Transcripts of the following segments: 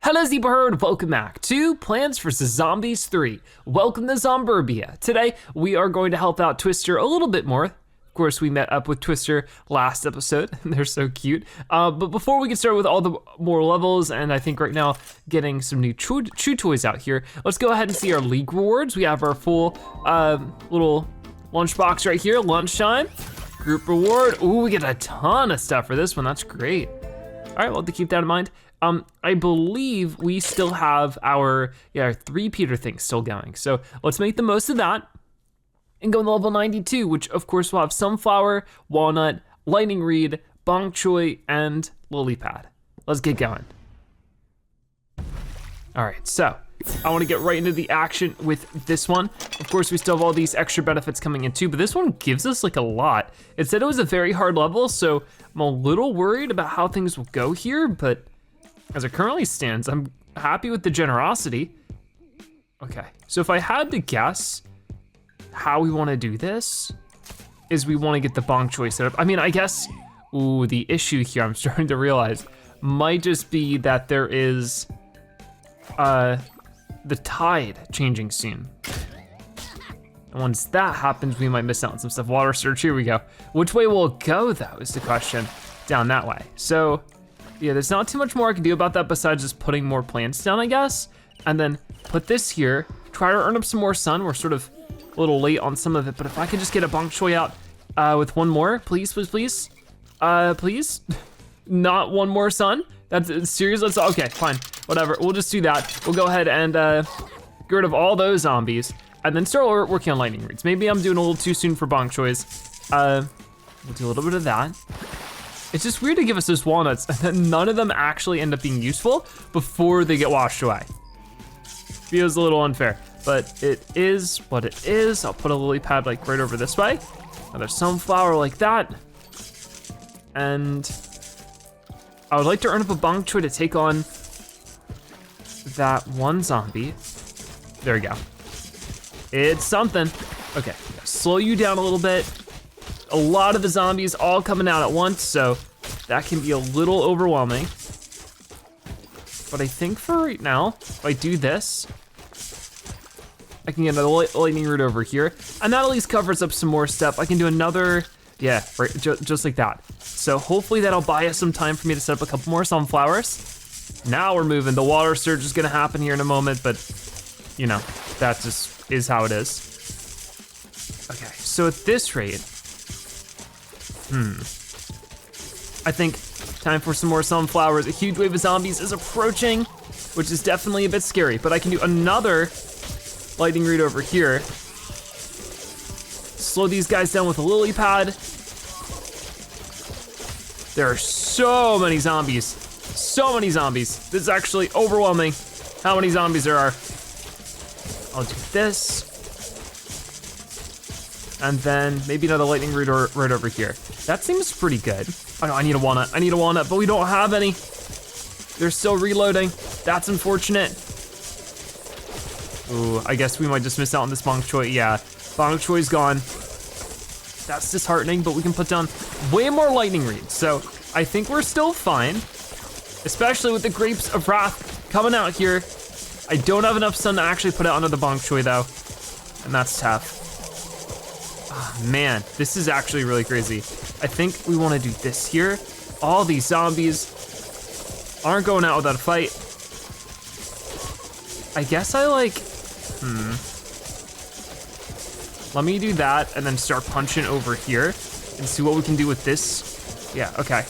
Hello Zebra Herd, welcome back to Plants vs. Zombies 3. Welcome to Zomburbia. Today, we are going to help out Twister a little bit more. Of course, we met up with Twister last episode, and they're so cute. But before we get started with all the more levels, and I think right now, getting some new chew toys out here, let's go ahead and see our league rewards. We have our full little lunchbox right here, lunchtime. Group reward, ooh, we get a ton of stuff for this one, that's great. All right, we'll have to keep that in mind. I believe we still have our 3-peater thing still going. So let's make the most of that and go to level 92, which of course will have sunflower, walnut, lightning reed, bok choy, and lily pad. Let's get going. All right, so I wanna get right into the action with this one. Of course, we still have all these extra benefits coming in too, but this one gives us like a lot. It said it was a very hard level, so I'm a little worried about how things will go here, but as it currently stands, I'm happy with the generosity. Okay, so if I had to guess how we wanna do this, is we wanna get the bok choy set up. I mean, I guess, ooh, the issue here I'm starting to realize might just be that there is the tide changing soon. And once that happens, we might miss out on some stuff. Water surge, here we go. Which way will it go though, is the question. Down that way. So, yeah, there's not too much more I can do about that besides just putting more plants down, I guess. And then put this here, try to earn up some more sun. We're sort of a little late on some of it, but if I could just get a bok choy out with one more, please, please, please. Please? Not one more sun? That's serious, okay, fine, whatever, we'll just do that. We'll go ahead and get rid of all those zombies and then start working on lightning reeds. Maybe I'm doing a little too soon for bok choys. We'll do a little bit of that. It's just weird to give us those walnuts and then none of them actually end up being useful before they get washed away. Feels a little unfair, but it is what it is. I'll put a lily pad like right over this way. Another sunflower like that. And I would like to earn up a bok choy to take on that one zombie. There we go. It's something. Okay, slow you down a little bit. A lot of the zombies all coming out at once, so that can be a little overwhelming. But I think for right now, if I do this, I can get another lightning root over here, and that at least covers up some more stuff. I can do another, yeah, right, just like that. So hopefully that'll buy us some time for me to set up a couple more sunflowers. Now we're moving. The water surge is gonna happen here in a moment, but you know, that just is how it is. Okay, so at this rate, I think time for some more sunflowers. A huge wave of zombies is approaching, which is definitely a bit scary, but I can do another lightning reed over here. Slow these guys down with a lily pad. There are so many zombies. So many zombies. This is actually overwhelming how many zombies there are. I'll do this. And then maybe another lightning root right over here. That seems pretty good. Oh no, I need a walnut. I need a walnut, but we don't have any. They're still reloading. That's unfortunate. Ooh, I guess we might just miss out on this bok choy. Yeah, bok choy's gone. That's disheartening, but we can put down way more lightning reeds. So I think we're still fine, especially with the grapes of wrath coming out here. I don't have enough sun to actually put out under the bok choy though, and that's tough. Oh, man, this is actually really crazy. I think we wanna do this here. All these zombies aren't going out without a fight. I guess I like, let me do that and then start punching over here and see what we can do with this. Yeah, okay.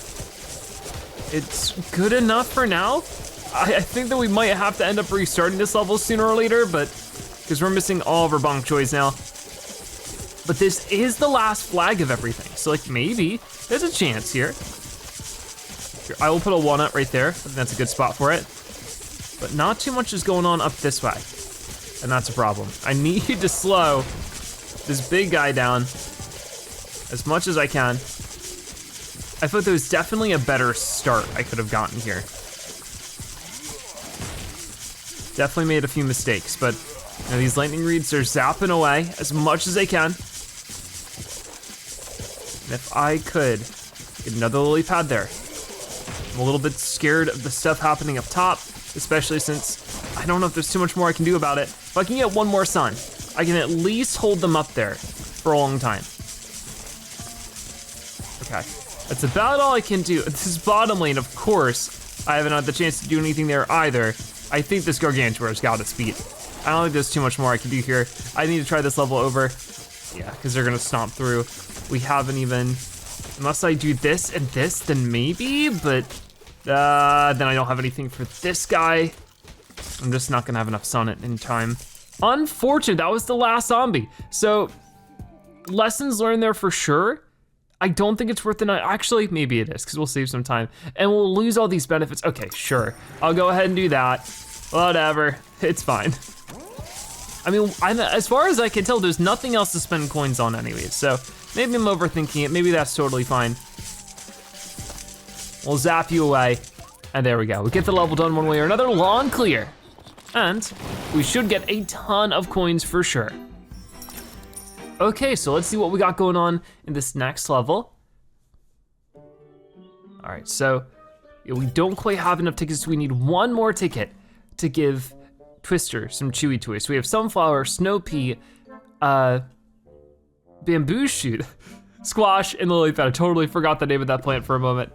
It's good enough for now. I think that we might have to end up restarting this level sooner or later, but because we're missing all of our bok choys now. But this is the last flag of everything. So like maybe there's a chance here. Here, I will put a walnut right there. I think that's a good spot for it. But not too much is going on up this way. And that's a problem. I need to slow this big guy down as much as I can. I thought there was definitely a better start I could have gotten here. Definitely made a few mistakes, but you know, these lightning reeds are zapping away as much as they can. And if I could get another lily pad there. I'm a little bit scared of the stuff happening up top. especially since I don't know if there's too much more I can do about it. If I can get one more sun, I can at least hold them up there for a long time. Okay, that's about all I can do. This bottom lane, of course, I haven't had the chance to do anything there either. I think this Gargantuar's got its beat. I don't think there's too much more I can do here. I need to try this level over. Yeah, because they're gonna stomp through. We haven't even, unless I do this and this, then maybe, but then I don't have anything for this guy. I'm just not gonna have enough sun in time. Unfortunate, that was the last zombie. So, lessons learned there for sure. I don't think it's worth the night. Actually, maybe it is, because we'll save some time. And we'll lose all these benefits. Okay, sure. I'll go ahead and do that. Whatever, it's fine. I mean, as far as I can tell, there's nothing else to spend coins on anyways, so maybe I'm overthinking it, maybe that's totally fine. We'll zap you away, and there we go. We get the level done one way or another, lawn clear. And we should get a ton of coins for sure. Okay, so let's see what we got going on in this next level. All right, so we don't quite have enough tickets, so we need one more ticket to give Twister some chewy toys. So we have sunflower, snow pea, bamboo shoot, squash, and lily pad. I totally forgot the name of that plant for a moment.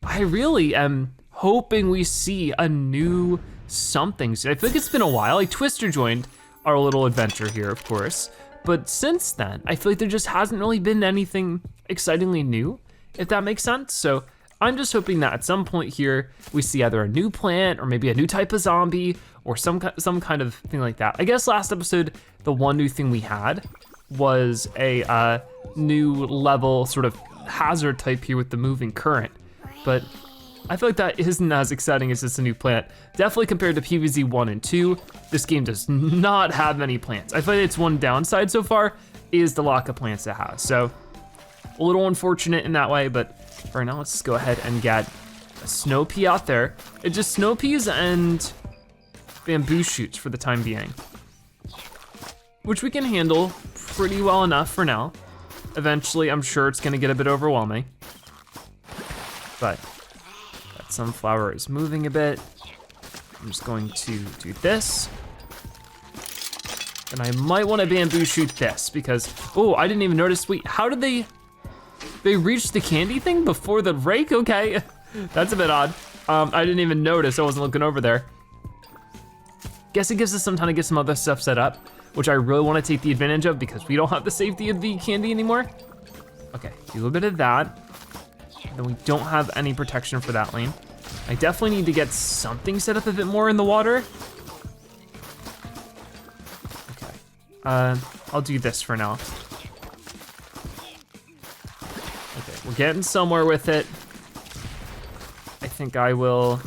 I really am hoping we see a new something soon. I feel like it's been a while. Like Twister joined our little adventure here, of course. But since then, I feel like there just hasn't really been anything excitingly new, if that makes sense. So I'm just hoping that at some point here, we see either a new plant or maybe a new type of zombie or some kind of thing like that. I guess last episode, the one new thing we had was a new level sort of hazard type here with the moving current. But I feel like that isn't as exciting as just a new plant. Definitely compared to PvZ 1 and 2, this game does not have many plants. I feel like its one downside so far is the lack of plants it has. So a little unfortunate in that way, but for now, let's just go ahead and get a snow pea out there. It's just snow peas and bamboo shoots for the time being, which we can handle pretty well enough for now. Eventually, I'm sure it's gonna get a bit overwhelming, but that sunflower is moving a bit. I'm just going to do this. And I might wanna bamboo shoot this because, oh, I didn't even notice, wait, how did they reached the candy thing before the rake? Okay, that's a bit odd. I didn't even notice, I wasn't looking over there. Guess it gives us some time to get some other stuff set up, which I really wanna take the advantage of because we don't have the safety of the candy anymore. Okay, do a little bit of that. Then we don't have any protection for that lane. I definitely need to get something set up a bit more in the water. Okay, I'll do this for now. Okay, we're getting somewhere with it. I think I will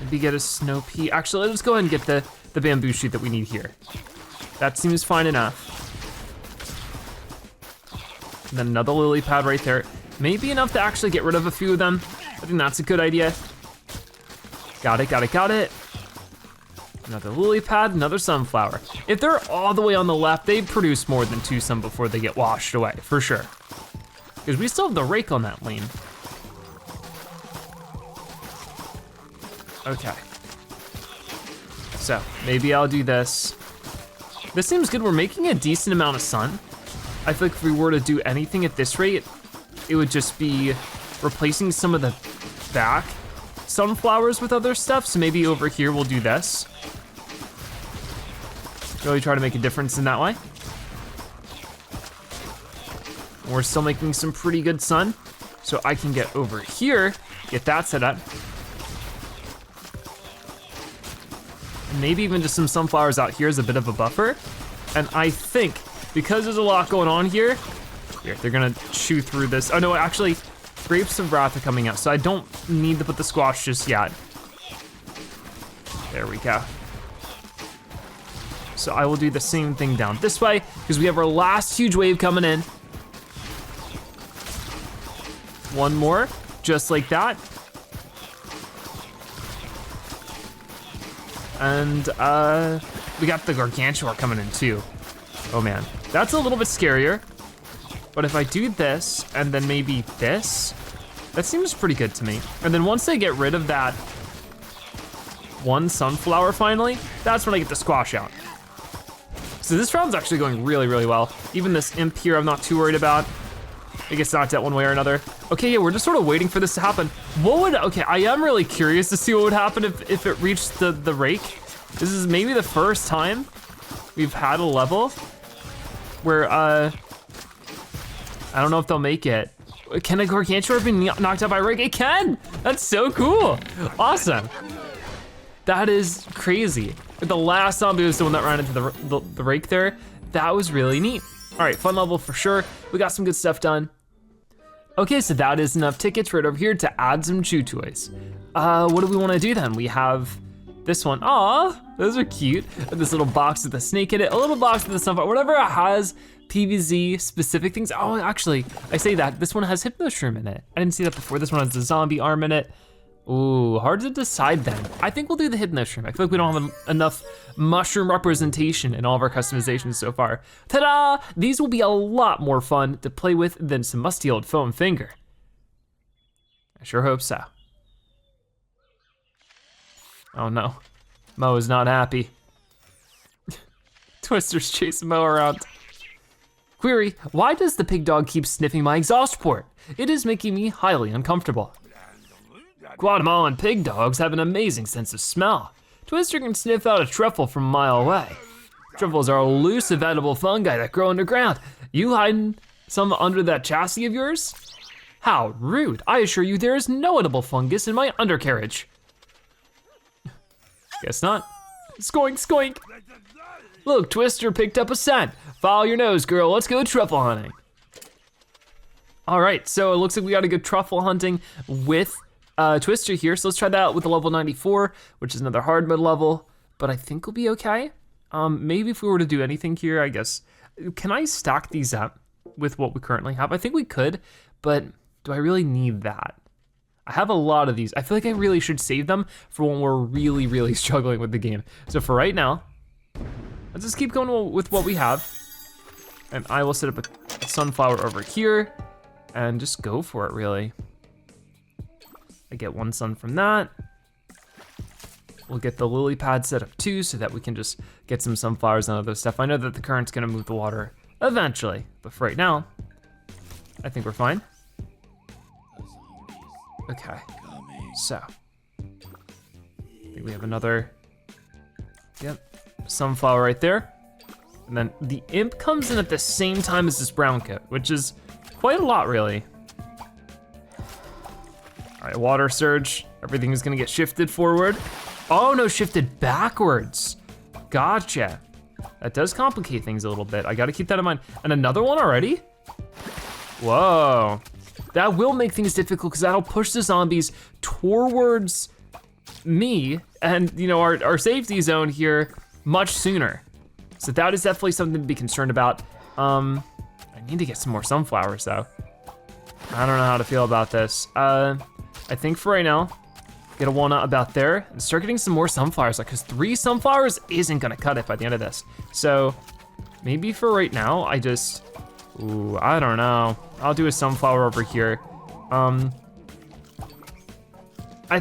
maybe get a snow pea. Actually, let's go ahead and get the bamboo shoot that we need here. That seems fine enough. And then another lily pad right there. Maybe enough to actually get rid of a few of them. I think that's a good idea. Got it, got it, got it. Another lily pad, another sunflower. If they're all the way on the left, they produce more than 2 sun before they get washed away, for sure. Because we still have the rake on that lane. Okay. So, maybe I'll do this. This seems good, we're making a decent amount of sun. I feel like if we were to do anything at this rate, it would just be replacing some of the back sunflowers with other stuff. So maybe over here we'll do this. Really try to make a difference in that way. We're still making some pretty good sun. So I can get over here, get that set up. And maybe even just some sunflowers out here as a bit of a buffer. And I think, because there's a lot going on here, they're gonna chew through this. Oh no, actually, Grapes of Wrath are coming out, so I don't need to put the squash just yet. There we go. So I will do the same thing down this way, because we have our last huge wave coming in. One more, just like that. And we got the Gargantua coming in too. Oh man, that's a little bit scarier. But if I do this, and then maybe this, that seems pretty good to me. And then once they get rid of that one sunflower finally, that's when I get the squash out. So this round's actually going really, really well. Even this imp here, I'm not too worried about. It gets knocked out one way or another. Okay, yeah, we're just sort of waiting for this to happen. Okay, I am really curious to see what would happen if it reached the rake. This is maybe the first time we've had a level where, I don't know if they'll make it. Can a gargantuar be knocked out by a rake? It can! That's so cool, awesome. That is crazy. The last zombie was the one that ran into the rake there. That was really neat. All right, fun level for sure. We got some good stuff done. Okay, so that is enough tickets right over here to add some chew toys. What do we wanna do then? We have this one. Aw, those are cute. This little box with the snake in it, a little box with the sunflower, whatever it has PVZ specific things. Oh, actually, I say that, this one has hypnoshroom in it. I didn't see that before. This one has the zombie arm in it. Ooh, hard to decide then. I think we'll do the hypnoshroom. I feel like we don't have enough mushroom representation in all of our customizations so far. Ta-da! These will be a lot more fun to play with than some musty old foam finger. I sure hope so. Oh no, Mo is not happy. Twister's chasing Mo around. Query, why does the pig dog keep sniffing my exhaust port? It is making me highly uncomfortable. Guatemalan pig dogs have an amazing sense of smell. Twister can sniff out a truffle from a mile away. Truffles are elusive edible fungi that grow underground. You hiding some under that chassis of yours? How rude. I assure you there is no edible fungus in my undercarriage. Guess not. Skoink, skoink. Look, Twister picked up a scent. Follow your nose, girl, let's go truffle hunting. All right, so it looks like we got to go truffle hunting with Twister here, so let's try that out with a level 94, which is another hard mode level, but I think we'll be okay. Maybe if we were to do anything here, I guess, can I stack these up with what we currently have? I think we could, but do I really need that? I have a lot of these. I feel like I really should save them for when we're really, really struggling with the game. So for right now, let's just keep going with what we have, and I will set up a sunflower over here and just go for it, really. I get one sun from that. We'll get the lily pad set up too so that we can just get some sunflowers and other stuff. I know that the current's gonna move the water eventually, but for right now, I think we're fine. Okay, so. I think we have another, yep, sunflower right there. And then the imp comes in at the same time as this brown coat, which is quite a lot really. All right, water surge. Everything is gonna get shifted forward. Oh no, shifted backwards. Gotcha. That does complicate things a little bit. I gotta keep that in mind. And another one already? Whoa. That will make things difficult because that'll push the zombies towards me and our safety zone here much sooner. So that is definitely something to be concerned about. I need to get some more sunflowers though. I don't know how to feel about this. I think for right now, get a walnut about there and start getting some more sunflowers, because 3 sunflowers isn't gonna cut it by the end of this. So maybe for right now, I don't know. I'll do a sunflower over here. I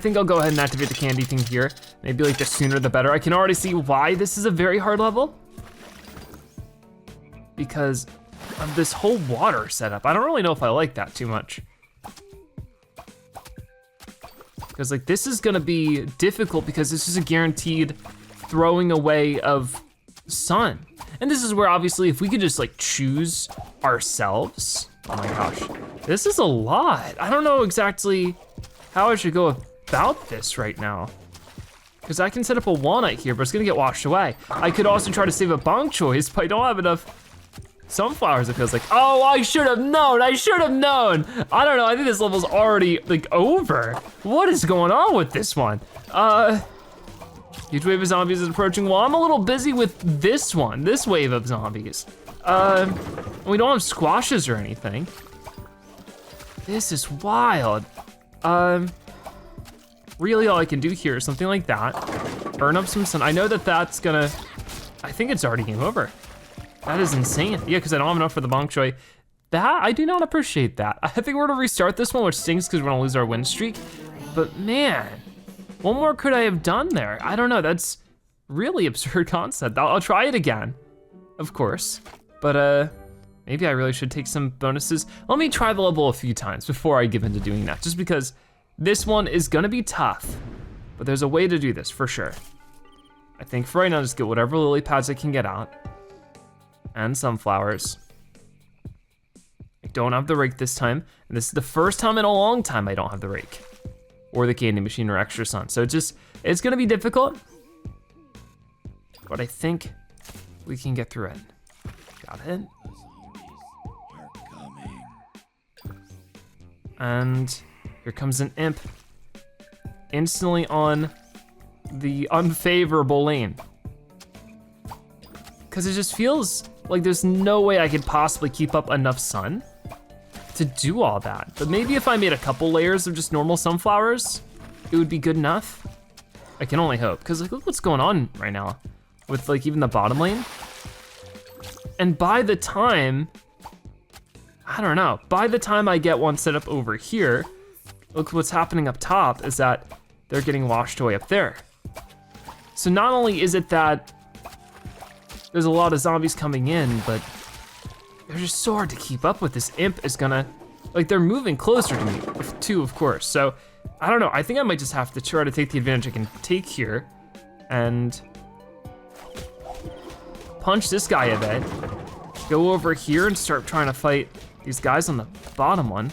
think I'll go ahead and activate the candy thing here. Maybe like the sooner the better. I can already see why this is a very hard level, because of this whole water setup. I don't really know if I like that too much. Because like this is gonna be difficult because this is a guaranteed throwing away of sun. And this is where obviously if we could just like choose ourselves, oh my gosh, this is a lot. I don't know exactly how I should go about this right now. Because I can set up a walnut here, but it's gonna get washed away. I could also try to save a bong choice, but I don't have enough sunflowers, it feels like. Oh, I should have known. I don't know, I think this level's already like over. What is going on with this one? Huge wave of zombies is approaching. Well, I'm a little busy with this wave of zombies. We don't have squashes or anything. This is wild. Really all I can do here is something like that. Burn up some sun. I know that that's gonna, I think it's already game over. That is insane. Yeah, because I don't have enough for the bok choy. That, I do not appreciate that. I think we're gonna restart this one, which stinks because we're gonna lose our win streak. But man, What more could I have done there? I don't know, that's really absurd concept. I'll try it again, of course. But maybe I really should take some bonuses. Let me try the level a few times before I give into doing that, just because this one is gonna be tough, but there's a way to do this for sure. I think for right now, just get whatever lily pads I can get out, and sunflowers. I don't have the rake this time, and this is the first time in a long time I don't have the rake, or the candy machine or extra sun. So it's gonna be difficult, but I think we can get through it. Got it. And here comes an imp, instantly on the unfavorable lane. Cause it just feels like there's no way I could possibly keep up enough sun to do all that. But maybe if I made a couple layers of just normal sunflowers, it would be good enough. I can only hope, cause like, look what's going on right now with like even the bottom lane. And by the time, I don't know, by the time I get one set up over here, look what's happening up top is that they're getting washed away up there. So not only is it that there's a lot of zombies coming in, but they're just so hard to keep up with. This imp is gonna, like they're moving closer to me too, of course. So I don't know, I think I might just have to try to take the advantage I can take here and punch this guy a bit, go over here and start trying to fight these guys on the bottom one.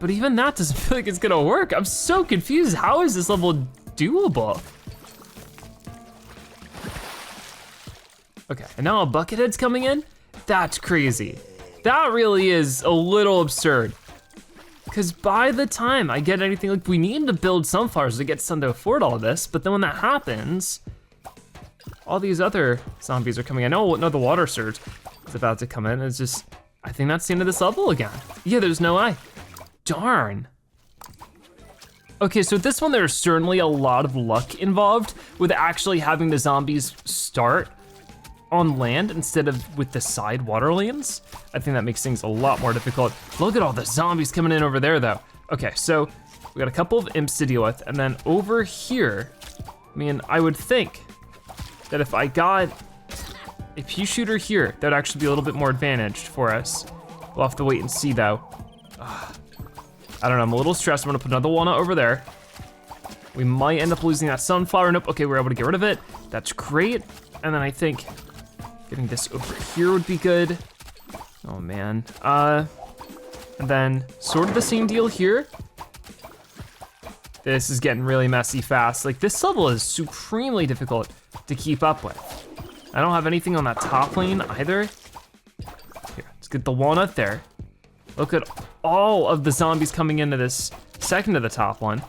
But even that doesn't feel like it's gonna work. I'm so confused. How is this level doable? Okay, and now a Buckethead's coming in? That's crazy. That really is a little absurd. Because by the time I get anything, like we need to build sunflowers to get sun to afford all this, but then when that happens, all these other zombies are coming. I know another water surge is about to come in. It's just, I think that's the end of this level again. Yeah, there's no way. Darn. Okay, so this one there's certainly a lot of luck involved with actually having the zombies start on land instead of with the side water lanes. I think that makes things a lot more difficult. Look at all the zombies coming in over there though. Okay, so we got a couple of imps to deal with, and then over here, I mean, I would think that if I got a Peashooter here, that'd actually be a little bit more advantaged for us. We'll have to wait and see though. I don't know, I'm a little stressed. I'm gonna put another walnut over there. We might end up losing that sunflower. Nope, okay, we're able to get rid of it. That's great. And then I think getting this over here would be good. Oh man. And then sort of the same deal here. This is getting really messy fast. Like this level is supremely difficult to keep up with. I don't have anything on that top lane either. Here, let's get the walnut there. Look at all of the zombies coming into this second to the top one.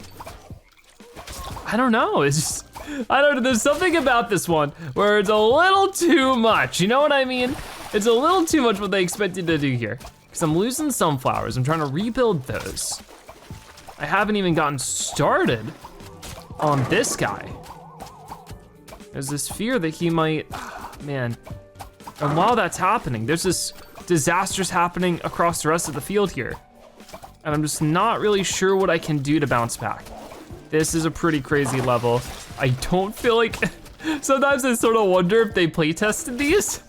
I don't know, it's just, I don't know, there's something about this one where it's a little too much, you know what I mean? It's a little too much what they expected to do here. Because I'm losing sunflowers, I'm trying to rebuild those. I haven't even gotten started on this guy. There's this fear that he might, man. And while that's happening, there's this disasters happening across the rest of the field here. And I'm just not really sure what I can do to bounce back. This is a pretty crazy level. I don't feel like, sometimes I sort of wonder if they play tested these,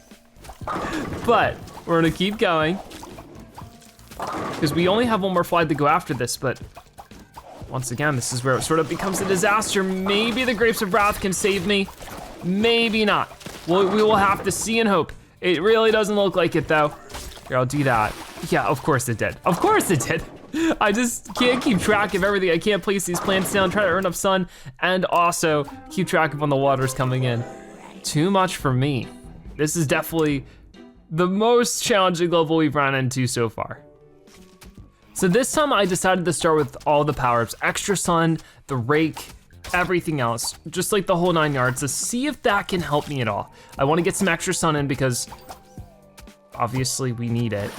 but we're gonna keep going. Because we only have one more flag to go after this, but once again, this is where it sort of becomes a disaster. Maybe the Grapes of Wrath can save me, maybe not. We will have to see and hope. It really doesn't look like it though. Here, I'll do that. Yeah, of course it did. Of course it did. I just can't keep track of everything. I can't place these plants down, try to earn up sun, and also keep track of when the water's coming in. Too much for me. This is definitely the most challenging level we've run into so far. So this time I decided to start with all the power-ups, extra sun, the rake, everything else, just like the whole 9 yards, to see if that can help me at all. I wanna get some extra sun in because obviously we need it.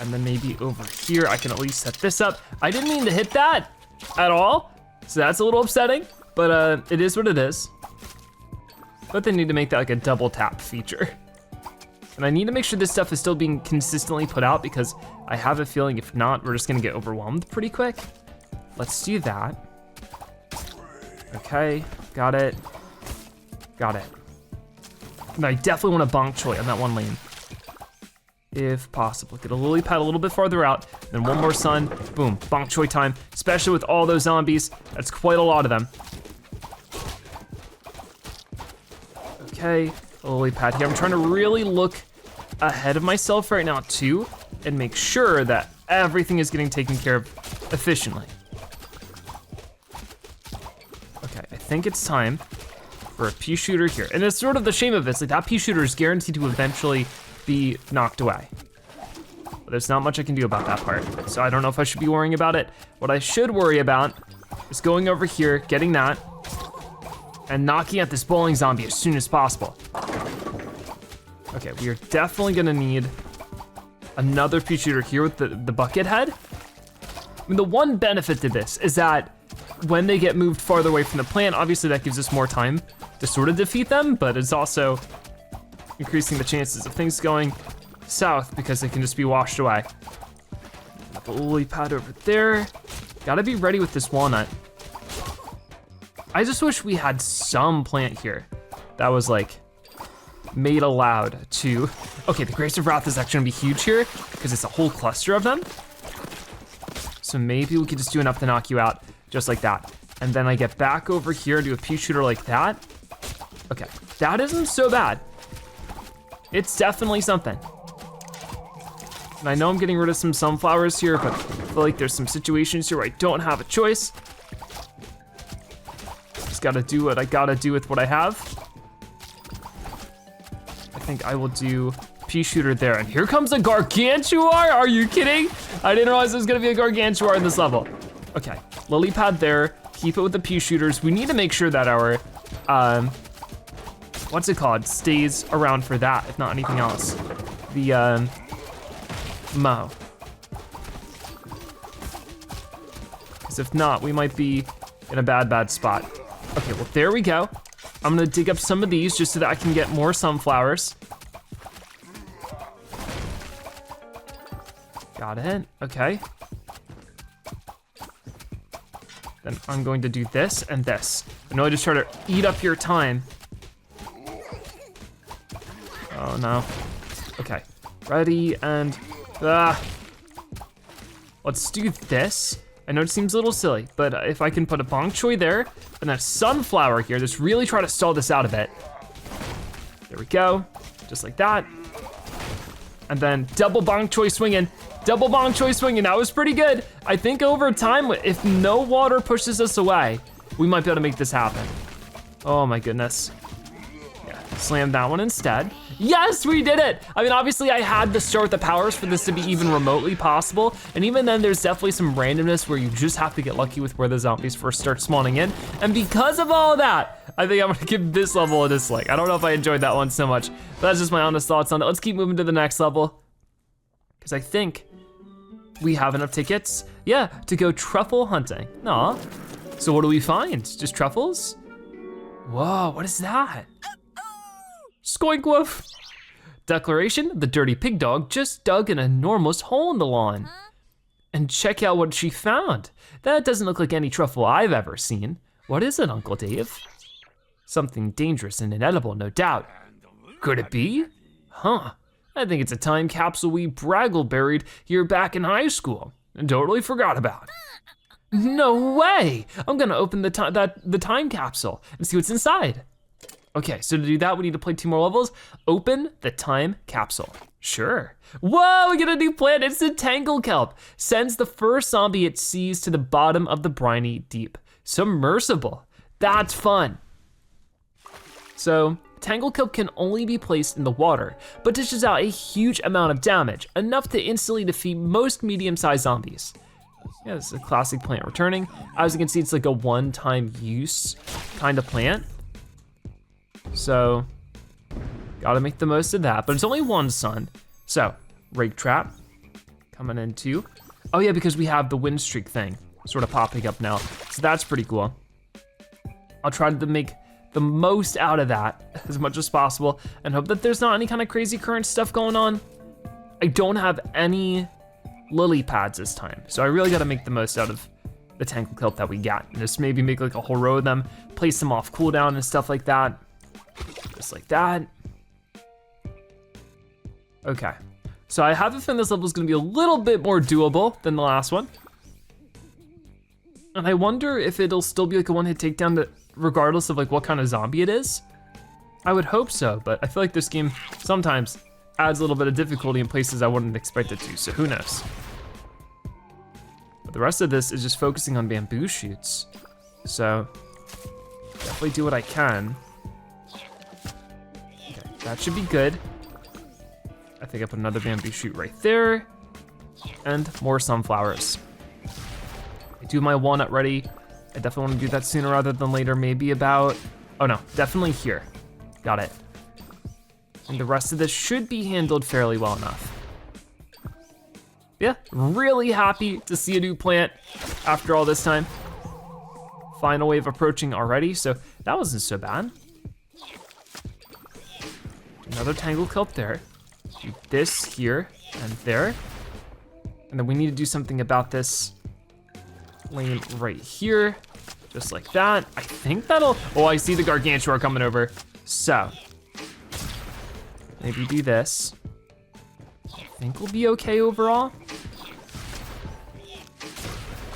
And then maybe over here, I can at least set this up. I didn't mean to hit that at all, so that's a little upsetting, but it is what it is. But they need to make that like a double tap feature. And I need to make sure this stuff is still being consistently put out because I have a feeling if not, we're just gonna get overwhelmed pretty quick. Let's do that. Okay, got it. Got it. And I definitely want a bonk choy on that one lane. If possible. Get a lily pad a little bit farther out, then one more sun, boom, bonk choy time. Especially with all those zombies, that's quite a lot of them. Okay, a lily pad here. I'm trying to really look ahead of myself right now too, and make sure that everything is getting taken care of efficiently. Okay, I think it's time for a Peashooter here. And it's sort of the shame of this, like that Peashooter is guaranteed to eventually be knocked away. But there's not much I can do about that part. So I don't know if I should be worrying about it. What I should worry about is going over here, getting that, and knocking at this bowling zombie as soon as possible. Okay, we are definitely gonna need another Peashooter here with the bucket head. I mean, the one benefit to this is that when they get moved farther away from the plant, obviously that gives us more time to sort of defeat them, but it's also increasing the chances of things going south because they can just be washed away. The lily pad over there. Gotta be ready with this walnut. I just wish we had some plant here that was like made allowed to. Okay, the Grace of Wrath is actually gonna be huge here because it's a whole cluster of them. So maybe we could just do enough to knock you out just like that. And then I get back over here, do a Peashooter like that. Okay, that isn't so bad. It's definitely something. And I know I'm getting rid of some sunflowers here, but I feel like there's some situations here where I don't have a choice. Just gotta do what I gotta do with what I have. I think I will do Peashooter there. And here comes a Gargantuar, are you kidding? I didn't realize there was gonna be a Gargantuar in this level. Okay, lily pad there, keep it with the Peashooters. We need to make sure that our, what's it called, stays around for that, if not anything else. The, Mo. Because if not, we might be in a bad spot. Okay, well, there we go. I'm gonna dig up some of these just so that I can get more sunflowers. Got it, okay. Then I'm going to do this and this. I know I just try to eat up your time. Oh no. Okay, ready and, let's do this. I know it seems a little silly, but if I can put a bok choy there and a sunflower here, just really try to stall this out a bit. There we go, just like that. And then double bok choy swinging. Double bok choy swinging, that was pretty good. I think over time, if no water pushes us away, we might be able to make this happen. Oh my goodness. Yeah, slam that one instead. Yes, we did it! I mean, obviously I had to start with the powers for this to be even remotely possible, and even then there's definitely some randomness where you just have to get lucky with where the zombies first start spawning in, and because of all of that, I think I'm gonna give this level a dislike. I don't know if I enjoyed that one so much, but that's just my honest thoughts on it. Let's keep moving to the next level, because I think we have enough tickets, yeah, to go truffle hunting. Aw, so what do we find? Just truffles? Whoa, what is that? Skoink woof. Declaration, the dirty pig dog just dug an enormous hole in the lawn. And check out what she found. That doesn't look like any truffle I've ever seen. What is it, Uncle Dave? Something dangerous and inedible, no doubt. Could it be? Huh, I think it's a time capsule we braggle buried here back in high school and totally forgot about. No way! I'm gonna open the time capsule and see what's inside. Okay, so to do that, we need to play 2 more levels. Open the time capsule. Sure. Whoa, we get a new plant, it's the Tangle Kelp. Sends the first zombie it sees to the bottom of the briny deep. Submersible, that's fun. So, Tangle Kelp can only be placed in the water, but dishes out a huge amount of damage, enough to instantly defeat most medium-sized zombies. Yeah, this is a classic plant returning. As you can see, it's like a one-time use kind of plant. So, gotta make the most of that, but it's only 1 sun. So, rake trap, coming in too. Oh yeah, because we have the wind streak thing sort of popping up now. So that's pretty cool. I'll try to make the most out of that as much as possible and hope that there's not any kind of crazy current stuff going on. I don't have any lily pads this time, so I really gotta make the most out of the Tangle Kelp that we got. And just maybe make like a whole row of them, place them off cooldown and stuff like that. Just like that. Okay, so I have a feeling this level is gonna be a little bit more doable than the last one. And I wonder if it'll still be like a one-hit takedown regardless of like what kind of zombie it is. I would hope so, but I feel like this game sometimes adds a little bit of difficulty in places I wouldn't expect it to, so who knows. But the rest of this is just focusing on bamboo shoots. So definitely do what I can. Okay, that should be good. I think I put another bamboo shoot right there, and more sunflowers. I do my walnut ready. I definitely wanna do that sooner rather than later, maybe about, oh no, definitely here. Got it. And the rest of this should be handled fairly well enough. Yeah, really happy to see a new plant after all this time. Final wave approaching already, so that wasn't so bad. Another Tangle Kelp there. Do this here and there. And then we need to do something about this lane right here, just like that. I think that'll, oh, I see the Gargantua coming over. So, maybe do this. I think we'll be okay overall.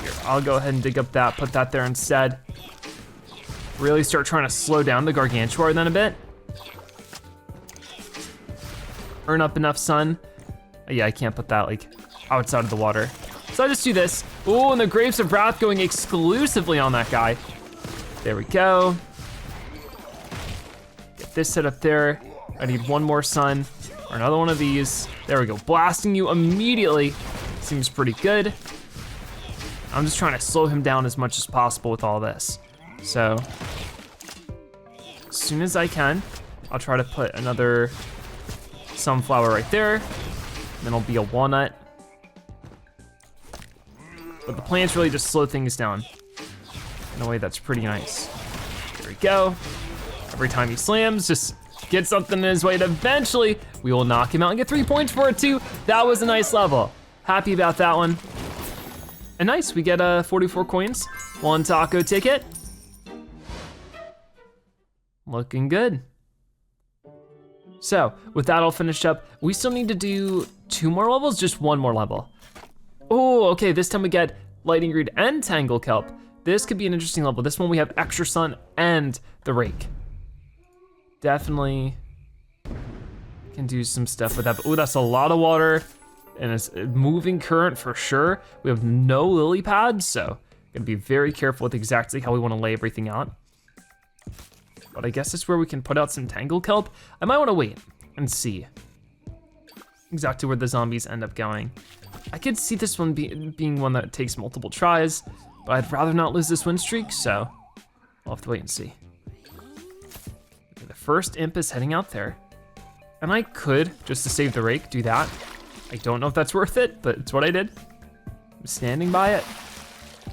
Here, I'll go ahead and dig up that, put that there instead. Really start trying to slow down the Gargantua then a bit. Earn up enough sun. Yeah, I can't put that like outside of the water. So I just do this. Oh, and the Grapes of Wrath going exclusively on that guy. There we go. Get this set up there. I need one more sun, or another one of these. There we go, blasting you immediately. Seems pretty good. I'm just trying to slow him down as much as possible with all this. So, as soon as I can, I'll try to put another sunflower right there. And then it'll be a walnut. But the plants really just slow things down in a way that's pretty nice. There we go. Every time he slams, just get something in his way, and eventually we will knock him out and get 3 points for it too. That was a nice level. Happy about that one. And nice, we get 44 coins, 1 taco ticket. Looking good. So with that all finished up, we still need to do 2 more levels, just 1 more level. Oh, okay, this time we get Lightning Reed and Tangle Kelp. This could be an interesting level. This one we have extra sun and the rake. Definitely can do some stuff with that. But, oh, that's a lot of water and it's a moving current for sure. We have no lily pads, so gonna be very careful with exactly how we wanna lay everything out. But I guess that's where we can put out some Tangle Kelp. I might wanna wait and see exactly where the zombies end up going. I could see this one being one that takes multiple tries, but I'd rather not lose this win streak, so I'll have to wait and see. Okay, the first imp is heading out there. And I could, just to save the rake, do that. I don't know if that's worth it, but it's what I did. I'm standing by it.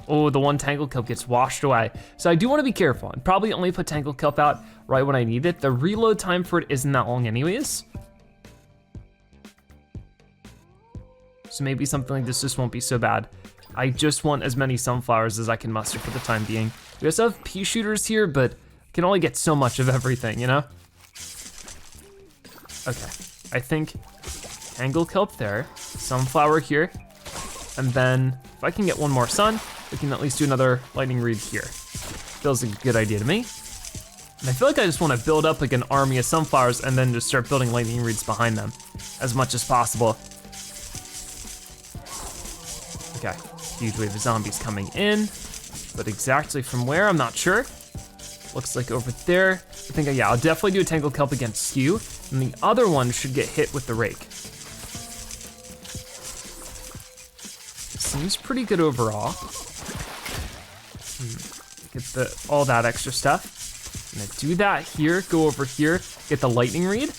Oh, the one Tangle Kelp gets washed away. So I do wanna be careful and probably only put Tangle Kelp out right when I need it. The reload time for it isn't that long anyways. So maybe something like this just won't be so bad. I just want as many sunflowers as I can muster for the time being. We also have Peashooters here, but I can only get so much of everything, you know? Okay, I think Tangle Kelp there, sunflower here, and then if I can get 1 more sun, we can at least do another Lightning Reed here. Feels like a good idea to me. And I feel like I just want to build up like an army of sunflowers and then just start building Lightning Reeds behind them as much as possible. Okay, huge wave of zombies coming in, but exactly from where, I'm not sure. Looks like over there. I think, yeah, I'll definitely do a Tangle Kelp against Skew, and the other one should get hit with the rake. Seems pretty good overall. Get all that extra stuff. I'm gonna do that here, go over here, get the Lightning Reed.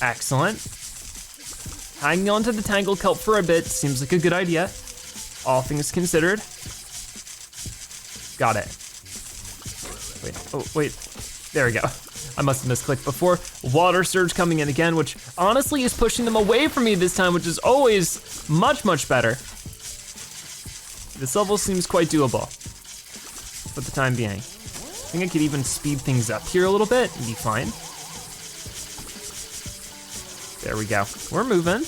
Excellent. Hanging on to the Tangle Kelp for a bit seems like a good idea, all things considered. Got it. Wait, oh wait, there we go. I must have misclicked before. Water Surge coming in again, which honestly is pushing them away from me this time, which is always much, much better. This level seems quite doable for the time being. I think I could even speed things up here a little bit and be fine. There we go, we're moving.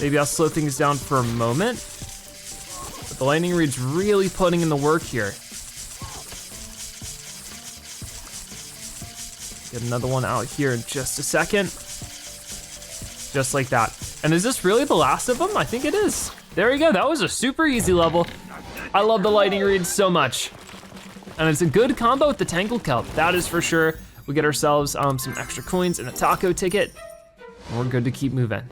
Maybe I'll slow things down for a moment. But the lightning reed's really putting in the work here. Get another one out here in just a second. Just like that. And is this really the last of them? I think it is. There we go, that was a super easy level. I love the lightning reed so much. And it's a good combo with the Tangle Kelp, that is for sure. We get ourselves some extra coins and a taco ticket, and we're good to keep moving.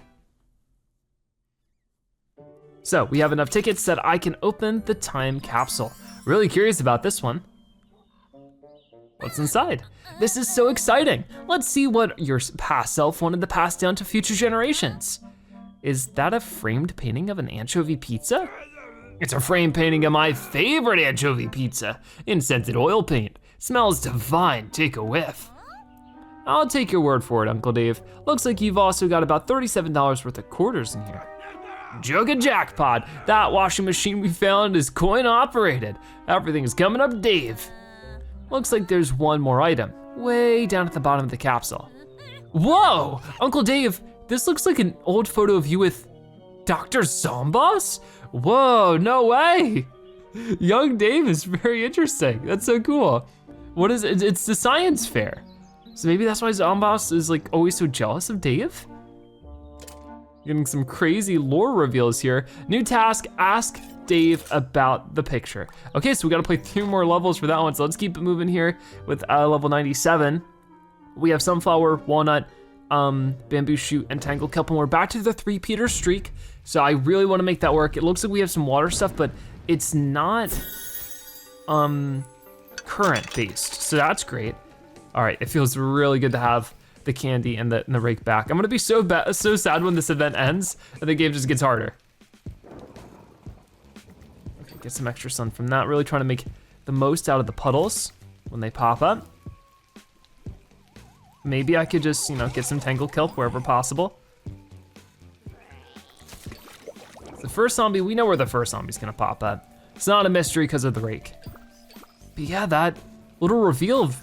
So we have enough tickets that I can open the time capsule. Really curious about this one. What's inside? This is so exciting. Let's see what your past self wanted to pass down to future generations. Is that a framed painting of an anchovy pizza? It's a framed painting of my favorite anchovy pizza in scented oil paint. Smells divine, take a whiff. I'll take your word for it, Uncle Dave. Looks like you've also got about $37 worth of quarters in here. Jugga jackpot, that washing machine we found is coin operated. Everything's coming up, Dave. Looks like there's one more item, way down at the bottom of the capsule. Whoa, Uncle Dave, this looks like an old photo of you with Dr. Zomboss? Whoa, no way. Young Dave is very interesting, that's so cool. What is it? It's the science fair. So maybe that's why Zomboss is like always so jealous of Dave? Getting some crazy lore reveals here. New task, ask Dave about the picture. Okay, so we gotta play 3 more levels for that one, so let's keep it moving here with level 97. We have Sunflower, Walnut, Bamboo Shoot, and Tangle Kelp, and we're back to the 3-peater streak, so I really wanna make that work. It looks like we have some water stuff, but it's not current based, so that's great. All right, it feels really good to have the candy and the rake back. I'm gonna be so sad when this event ends and the game just gets harder. Okay, get some extra sun from that. Really trying to make the most out of the puddles when they pop up. Maybe I could just, get some Tangle Kelp wherever possible. The first zombie, we know where the first zombie's gonna pop up. It's not a mystery because of the rake. But yeah, that little reveal of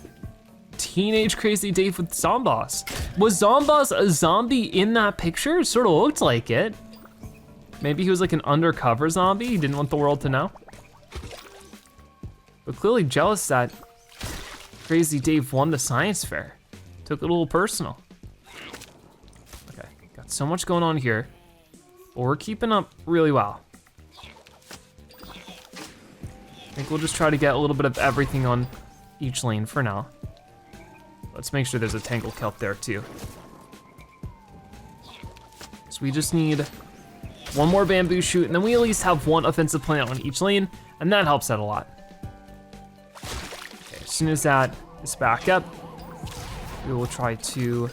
Teenage Crazy Dave with Zomboss. Was Zomboss a zombie in that picture? It sort of looked like it. Maybe he was like an undercover zombie, he didn't want the world to know. But clearly jealous that Crazy Dave won the science fair. Took it a little personal. Okay, got so much going on here, but we're keeping up really well. I think we'll just try to get a little bit of everything on each lane for now. Let's make sure there's a Tangle Kelp there too. So we just need one more Bamboo Shoot, and then we at least have one offensive plant on each lane, and that helps out a lot. Okay, as soon as that is back up, we will try to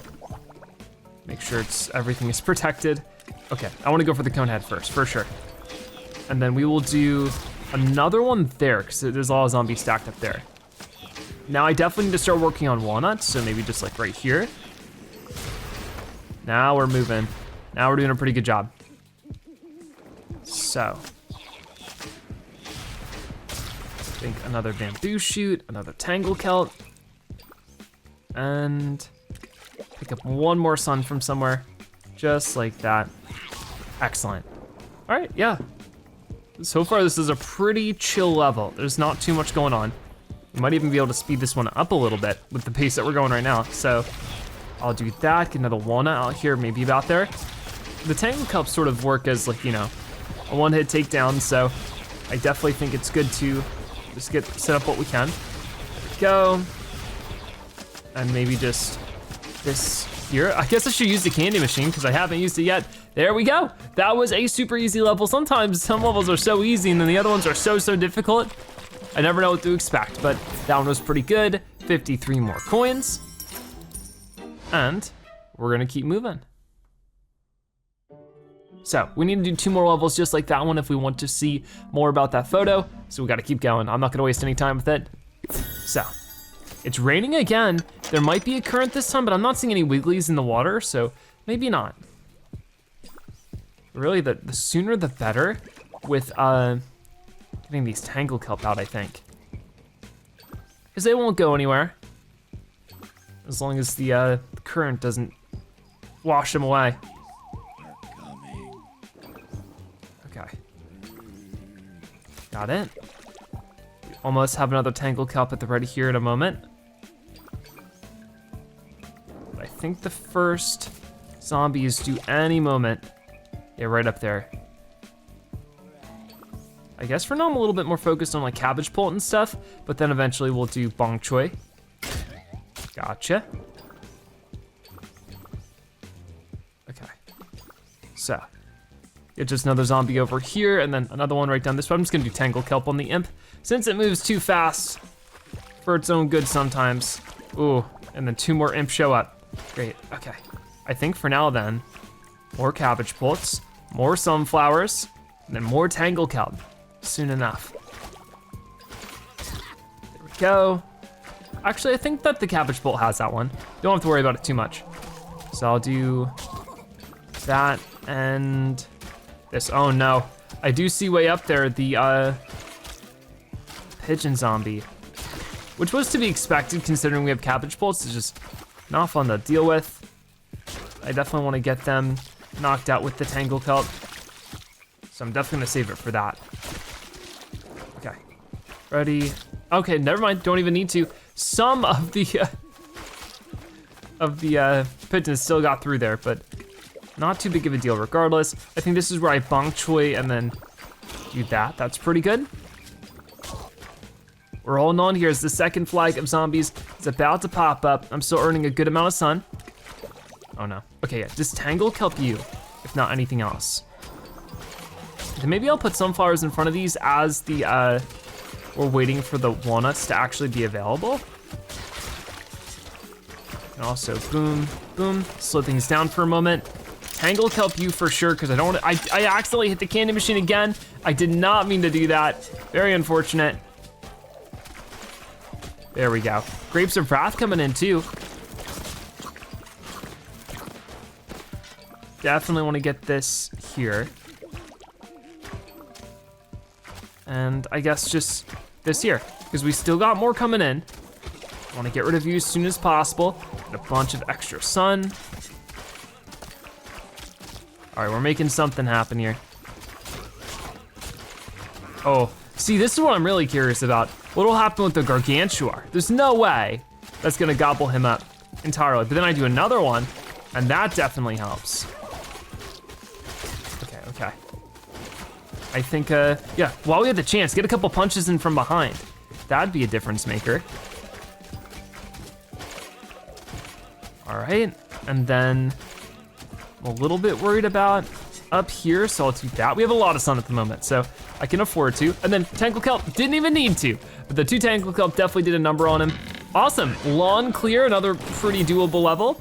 make sure everything is protected. Okay, I wanna go for the cone head first, for sure. And then we will do another one there, because there's a lot of zombies stacked up there. Now I definitely need to start working on walnuts, so maybe just like right here. Now we're moving. Now we're doing a pretty good job. So. I think another Bamboo Shoot, another Tangle Kelp. And pick up one more sun from somewhere, just like that. Excellent. All right, yeah. So far this is a pretty chill level. There's not too much going on. We might even be able to speed this one up a little bit with the pace that we're going right now. So I'll do that, get another walnut out here, maybe about there. The Tangle Kelp sort of work as like, a one-hit takedown, so I definitely think it's good to just get set up what we can. There we go. And maybe just this here. I guess I should use the candy machine because I haven't used it yet. There we go. That was a super easy level. Sometimes some levels are so easy and then the other ones are so difficult. I never know what to expect, but that one was pretty good. 53 more coins. And we're gonna keep moving. So we need to do 2 more levels just like that one if we want to see more about that photo. So we gotta keep going. I'm not gonna waste any time with it. So, it's raining again. There might be a current this time, but I'm not seeing any wigglies in the water, so maybe not. Really, the sooner the better. with getting these Tangle Kelp out, I think. Because they won't go anywhere. As long as the current doesn't wash them away. Okay. Got it. We almost have another Tangle Kelp at the ready here in a moment. I think the first zombie is due any moment. Yeah, right up there. I guess for now I'm a little bit more focused on like cabbage pult and stuff, but then eventually we'll do bong choy. Gotcha. Okay. So, get just another zombie over here and then another one right down this way. I'm just gonna do Tangle Kelp on the imp since it moves too fast for its own good sometimes. Ooh, and then 2 more imps show up. Great, okay. I think for now then, more cabbage pults, more sunflowers, and then more Tangle Kelp. Soon enough. There we go. Actually, I think that the cabbage bolt has that one. Don't have to worry about it too much. So I'll do that and this. Oh no, I do see way up there the pigeon zombie, which was to be expected considering we have cabbage bolts. It's just not fun to deal with. I definitely want to get them knocked out with the Tangle Kelp. So I'm definitely gonna save it for that. Okay, ready. Okay, never mind, don't even need to. Some of the pigeons still got through there, but not too big of a deal regardless. I think this is where I bong choy and then do that. That's pretty good. We're holding on here as the second flag of zombies is about to pop up. I'm still earning a good amount of sun. Oh no, okay, yeah, just Tangle Kelp you, if not anything else. Then maybe I'll put sunflowers in front of these as the, we're waiting for the walnuts to actually be available. And also boom, boom, slow things down for a moment. Tangle Kelp you for sure, because I don't want to, I accidentally hit the candy machine again. I did not mean to do that. Very unfortunate. There we go. Grapes of Wrath coming in too. Definitely want to get this here. And I guess just this here, because we still got more coming in. Want to get rid of you as soon as possible. Get a bunch of extra sun. All right, we're making something happen here. Oh, see, this is what I'm really curious about. What'll happen with the Gargantuar? There's no way that's gonna gobble him up entirely, but then I do another one, and that definitely helps. Okay, okay. I think, yeah, while we have the chance, get a couple punches in from behind. That'd be a difference maker. All right, and then I'm a little bit worried about up here, so I'll do that. We have a lot of sun at the moment, so I can afford to. And then Tangle Kelp, didn't even need to, but the 2 Tangle Kelp definitely did a number on him. Awesome, lawn clear, another pretty doable level.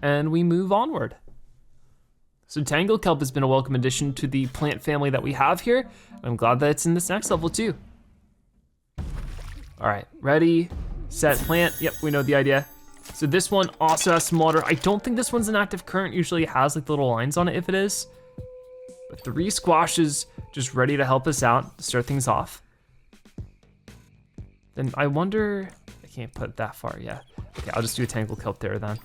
And we move onward. So Tangle Kelp has been a welcome addition to the plant family that we have here. I'm glad that it's in this next level too. All right, ready, set, plant. Yep, we know the idea. So this one also has some water. I don't think this one's an active current. Usually it has like little lines on it if it is. But 3 squashes just ready to help us out to start things off. Then I wonder, I can't put that far, yeah. Okay, I'll just do a Tangle Kelp there then.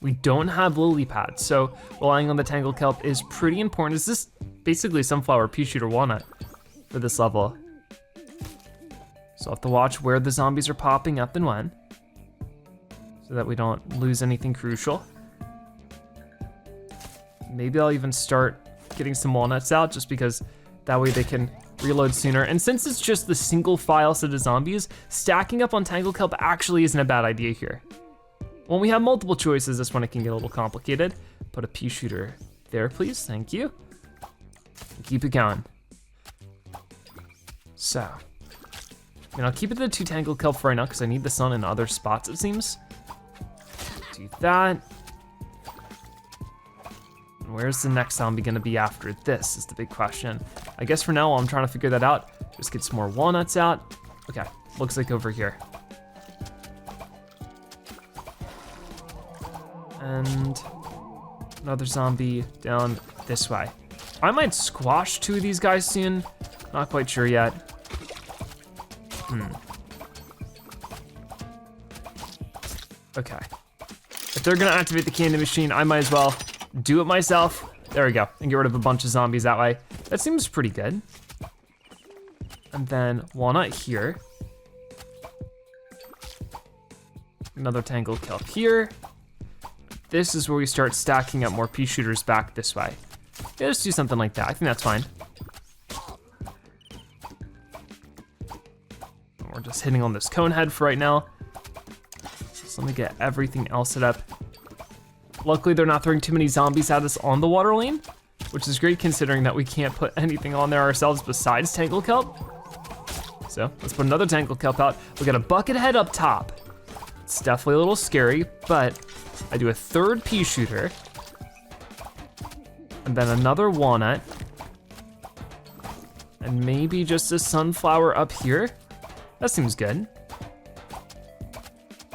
We don't have lily pads, so relying on the Tangle Kelp is pretty important. Is this basically sunflower, Peashooter, walnut for this level? So I'll have to watch where the zombies are popping up and when, so that we don't lose anything crucial. Maybe I'll even start getting some walnuts out just because that way they can reload sooner. And since it's just the single file set of zombies, stacking up on Tangle Kelp actually isn't a bad idea here. When we have multiple choices, this one it can get a little complicated. Put a Peashooter there, please, thank you. And keep it going. So, and I'll keep it to the 2 Tangle Kelp for right now because I need the sun in other spots, it seems. Do that. And where's the next zombie gonna be after this is the big question. I guess for now, while I'm trying to figure that out, just get some more walnuts out. Okay, looks like over here. And Another zombie down this way. I might squash 2 of these guys soon. Not quite sure yet. Okay. If they're gonna activate the candy machine, I might as well do it myself. There we go, and get rid of a bunch of zombies that way. That seems pretty good. And then walnut here. Another Tangle Kelp here. This is where we start stacking up more Peashooters back this way. Yeah, let's do something like that. I think that's fine. We're just hitting on this cone head for right now. So let me get everything else set up. Luckily, they're not throwing too many zombies at us on the water lane, which is great considering that we can't put anything on there ourselves besides Tangle Kelp. So let's put another Tangle Kelp out. We got a bucket head up top. It's definitely a little scary, but I do a 3rd Peashooter, and then another walnut, and maybe just a sunflower up here. That seems good.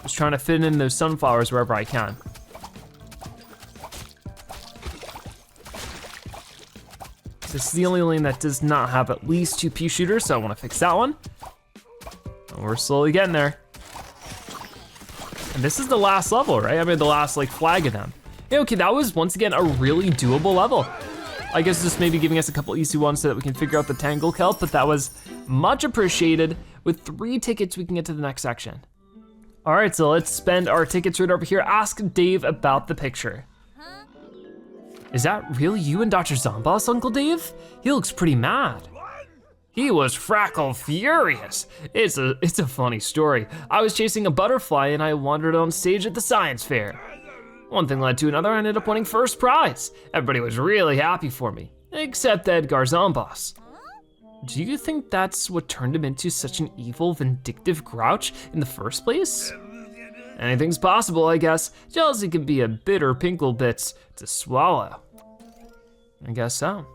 Just trying to fit in those sunflowers wherever I can. This is the only lane that does not have at least 2 Peashooters, so I wanna fix that one. And we're slowly getting there. And this is the last level, right? I mean, the last like flag of them. Yeah, okay, that was once again a really doable level. I guess just maybe giving us a couple easy ones so that we can figure out the Tangle Kelp, but that was much appreciated. With 3 tickets, we can get to the next section. All right, so let's spend our tickets right over here. Ask Dave about the picture. Is that really you and Dr. Zomboss, Uncle Dave? He looks pretty mad. He was frackle furious. It's a funny story. I was chasing a butterfly and I wandered on stage at the science fair. One thing led to another, I ended up winning first prize. Everybody was really happy for me, except Edgar Zomboss. Do you think that's what turned him into such an evil, vindictive grouch in the first place? Anything's possible, I guess. Jealousy can be a bitter pinkle bits to swallow. I guess so.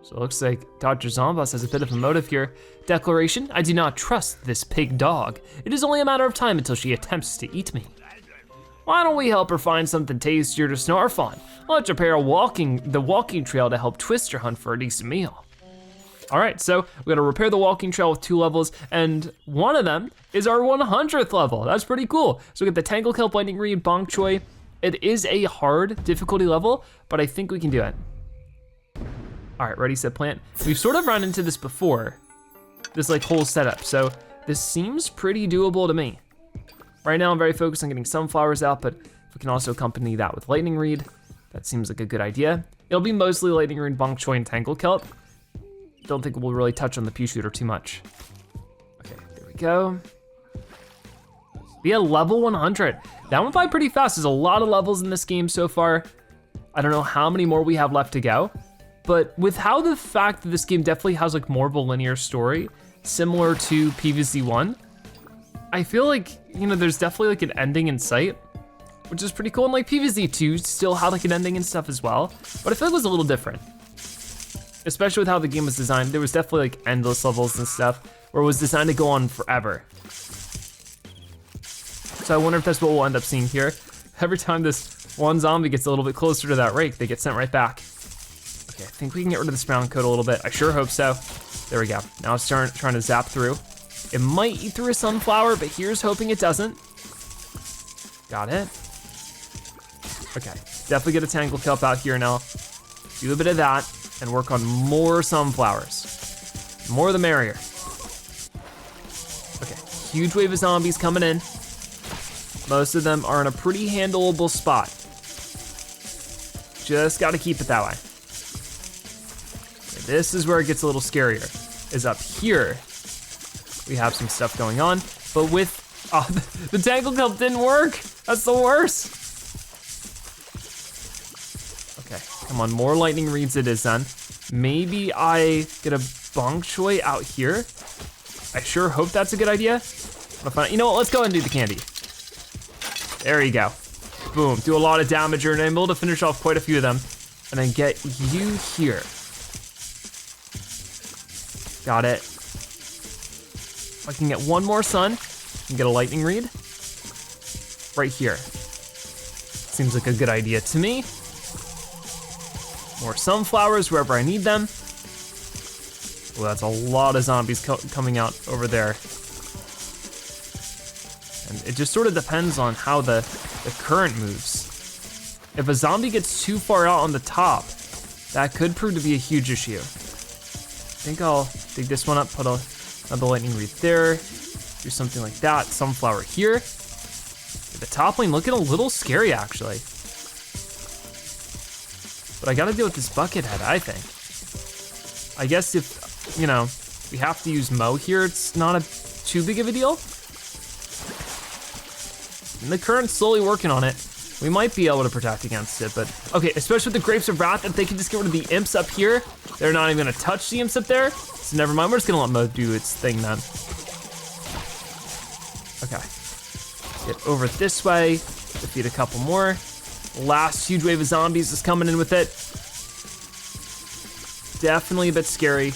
So it looks like Dr. Zomboss has a bit of a motive here. Declaration, I do not trust this pig dog. It is only a matter of time until she attempts to eat me. Why don't we help her find something tastier to snarf on? Let's prepare the walking trail to help Twister hunt for a decent meal. All right, so we gotta repair the walking trail with 2 levels, and one of them is our 100th level. That's pretty cool. So we get the Tangle Kelp, Lightning Reed, Bonk Choy. It is a hard difficulty level, but I think we can do it. All right, ready, set, plant. We've sort of run into this before, this like whole setup, so this seems pretty doable to me. Right now I'm very focused on getting sunflowers out, but if we can also accompany that with Lightning Reed, that seems like a good idea. It'll be mostly Lightning Reed, Bonk Choy, and Tangle Kelp. Don't think we'll really touch on the Peashooter too much. Okay, there we go. Yeah, level 100. That went by pretty fast. There's a lot of levels in this game so far. I don't know how many more we have left to go, but with how the fact that this game definitely has like more of a linear story, similar to PvZ1, I feel like, you know, there's definitely like an ending in sight, which is pretty cool. And like PvZ2 still had like an ending and stuff as well, but I feel like it was a little different. Especially with how the game was designed, there was definitely like endless levels and stuff, where it was designed to go on forever. So I wonder if that's what we'll end up seeing here. Every time this one zombie gets a little bit closer to that rake, they get sent right back. Okay, I think we can get rid of this brown coat a little bit. I sure hope so. There we go. Now it's trying to zap through. It might eat through a sunflower, but here's hoping it doesn't. Got it. Okay, definitely get a Tangle Kelp out here now. Do a bit of that and work on more sunflowers. More the merrier. Okay, huge wave of zombies coming in. Most of them are in a pretty handleable spot. Just gotta keep it that way. Okay, this is where it gets a little scarier, is up here. We have some stuff going on, but with, oh, the Tangle Kelp didn't work. That's the worst. Okay, come on, more Lightning Reeds it is then. Maybe I get a Bonk Choy out here. I sure hope that's a good idea. You know what, let's go ahead and do the candy. There you go. Boom, do a lot of damage here and I'm able to finish off quite a few of them and then get you here. Got it. If I can get one more sun and get a Lightning Reed right here. Seems like a good idea to me. More sunflowers wherever I need them. Oh, that's a lot of zombies coming out over there. And it just sort of depends on how the current moves. If a zombie gets too far out on the top, that could prove to be a huge issue. I think I'll dig this one up, put another lightning reed there, do something like that, sunflower here. The top lane looking a little scary actually. But I gotta deal with this bucket head, I think. I guess if, you know, we have to use Mo here, it's not too big of a deal. And the current's slowly working on it. We might be able to protect against it, but okay, especially with the Grapes of Wrath, if they can just get rid of the imps up here, they're not even gonna touch the imps up there, so never mind, we're just gonna let Mo do its thing then. Okay, get over this way, defeat a couple more. Last huge wave of zombies is coming in with it. Definitely a bit scary.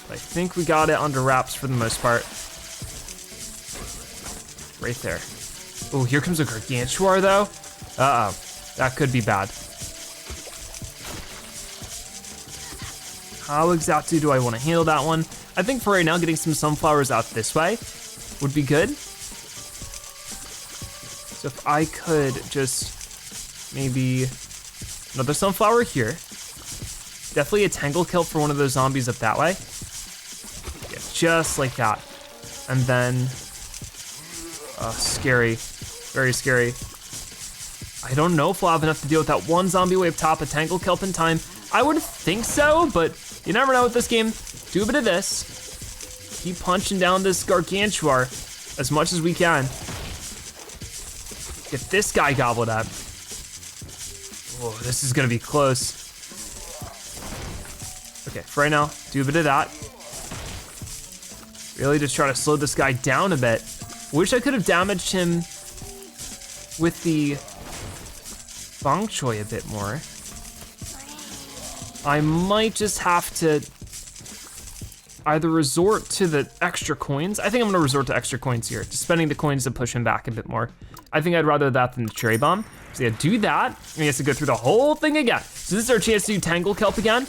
But I think we got it under wraps for the most part. Right there. Oh, here comes a Gargantuar though. Uh-oh, that could be bad. How exactly do I want to handle that one? I think for right now, getting some sunflowers out this way would be good. So if I could just maybe another sunflower here. Definitely a Tangle Kelp for one of those zombies up that way. Yeah, just like that. And then, scary, very scary. I don't know if we'll have enough to deal with that one zombie wave top of Tangle Kelp in time. I would think so, but you never know with this game. Do a bit of this. Keep punching down this Gargantuar as much as we can. Get this guy gobbled up. Whoa, this is gonna be close. Okay, for right now, do a bit of that. Really just try to slow this guy down a bit. Wish I could have damaged him with the Bong Choy a bit more. I might just have to either resort to the extra coins. I think I'm gonna resort to extra coins here, just spending the coins to push him back a bit more. I think I'd rather that than the Cherry Bomb. So yeah, do that, and he has to go through the whole thing again. So this is our chance to do Tangle Kelp again,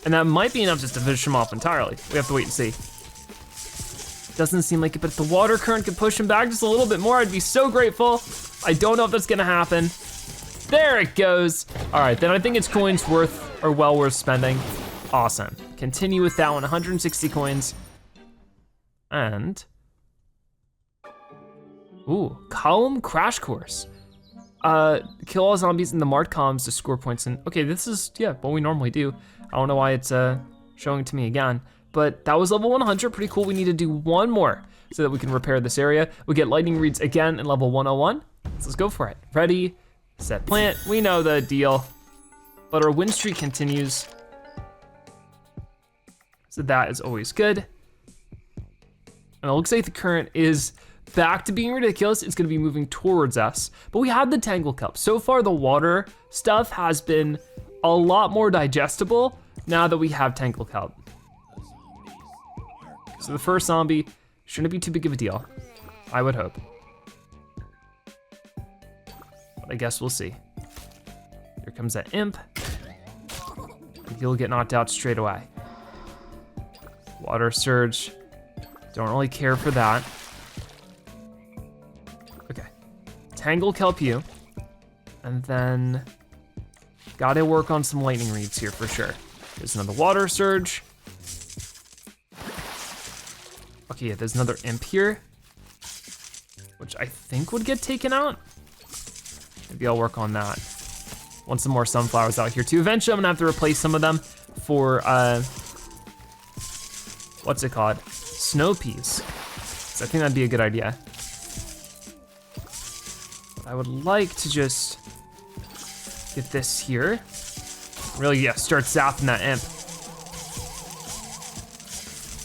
and that might be enough just to finish him off entirely. We have to wait and see. Doesn't seem like it, but if the water current could push him back just a little bit more, I'd be so grateful. I don't know if that's gonna happen. There it goes. All right, then I think it's coins well worth spending. Awesome. Continue with that one, 160 coins. And, ooh, Column Crash Course. Kill all zombies in the marked columns to score points. And okay, this is, yeah, what we normally do. I don't know why it's showing it to me again, but that was level 100, pretty cool. We need to do one more so that we can repair this area. We get lightning reeds again in level 101. So let's go for it. Ready, set, plant. We know the deal, but our win streak continues. So that is always good. And it looks like the current is back to being ridiculous. It's gonna be moving towards us, but we had the Tangle Kelp. So far the water stuff has been a lot more digestible now that we have Tangle Kelp. So the first zombie shouldn't be too big of a deal, I would hope. But I guess we'll see. Here comes that imp. He'll get knocked out straight away. Water surge, don't really care for that. Okay, Tangle Kelp you, and then gotta work on some lightning reeds here for sure. There's another water surge. Okay, yeah, there's another imp here, which I think would get taken out. Maybe I'll work on that. Want some more sunflowers out here too. Eventually I'm gonna have to replace some of them for, what's it called? Snow peas. So I think that'd be a good idea. I would like to just get this here. Really, yeah, start zapping that imp.